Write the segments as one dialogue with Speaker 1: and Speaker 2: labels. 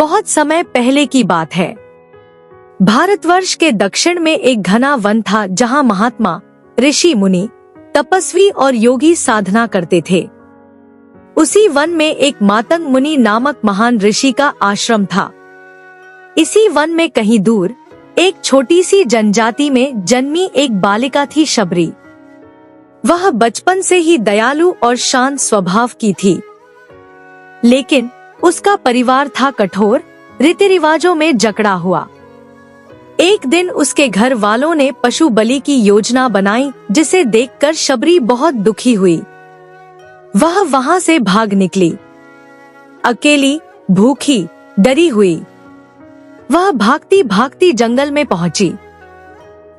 Speaker 1: बहुत समय पहले की बात है। भारतवर्ष के दक्षिण में एक घना वन था जहाँ महात्मा, ऋषि मुनि, तपस्वी और योगी साधना करते थे। उसी वन में एक मातंग मुनि नामक महान ऋषि का आश्रम था। इसी वन में कहीं दूर एक छोटी सी जनजाति में जन्मी एक बालिका थी, शबरी। वह बचपन से ही दयालु और शांत स्वभाव की थी, लेकिन उसका परिवार था कठोर, रीति रिवाजों में जकड़ा हुआ। एक दिन उसके घर वालों ने पशु बलि की योजना बनाई, जिसे देखकर शबरी बहुत दुखी हुई। वह वहां से भाग निकली, अकेली, भूखी, डरी हुई। वह भागती भागती जंगल में पहुंची।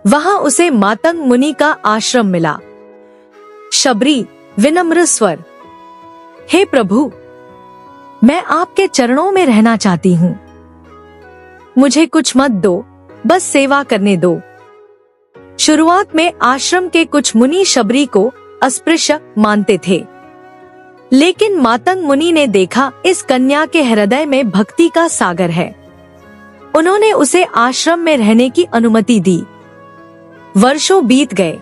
Speaker 1: वहां उसे मातंग मुनि का आश्रम मिला। शबरी विनम्र स्वर, हे प्रभु, मैं आपके चरणों में रहना चाहती हूँ। मुझे कुछ मत दो, बस सेवा करने दो। शुरुआत में आश्रम के कुछ मुनि शबरी को अस्पृश्य मानते थे, लेकिन मातंग मुनि ने देखा इस कन्या के हृदय में भक्ति का सागर है। उन्होंने उसे आश्रम में रहने की अनुमति दी। वर्षों बीत गए।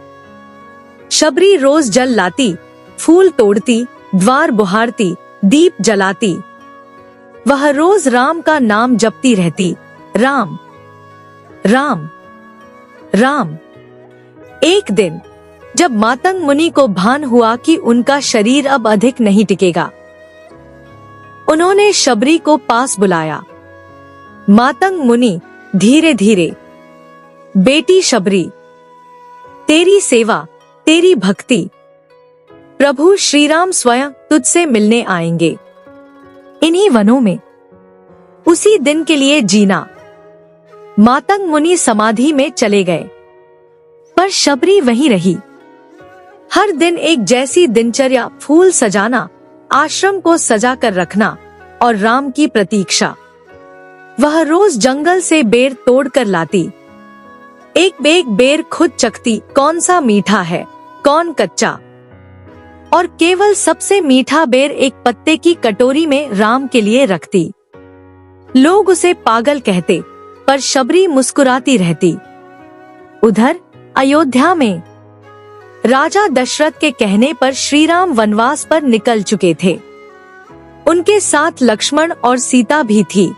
Speaker 1: शबरी रोज जल लाती, फूल तोड़ती, द्वार बुहारती, दीप जलाती। वह रोज राम का नाम जपती रहती, राम राम राम। एक दिन जब मातंग मुनि को भान हुआ कि उनका शरीर अब अधिक नहीं टिकेगा, उन्होंने शबरी को पास बुलाया। मातंग मुनि धीरे धीरे, बेटी शबरी, तेरी सेवा, तेरी भक्ति, प्रभु श्री राम स्वयं तुझसे मिलने आएंगे इन्हीं वनों में। उसी दिन के लिए जीना। मातंग मुनि समाधि में चले गए, पर शबरी वहीं रही। हर दिन एक जैसी दिनचर्या, फूल सजाना, आश्रम को सजा कर रखना और राम की प्रतीक्षा। वह रोज जंगल से बेर तोड़ कर लाती। एक बेर खुद चखती, कौन सा मीठा है, कौन कच्चा, और केवल सबसे मीठा बेर एक पत्ते की कटोरी में राम के लिए रखती। लोग उसे पागल कहते, पर शबरी मुस्कुराती रहती। उधर अयोध्या में राजा दशरथ के कहने पर श्री राम वनवास पर निकल चुके थे। उनके साथ लक्ष्मण और सीता भी थी,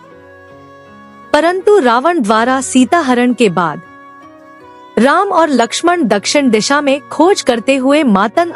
Speaker 1: परंतु रावण द्वारा सीता हरण के बाद राम और लक्ष्मण दक्षिण दिशा में खोज करते हुए मातंग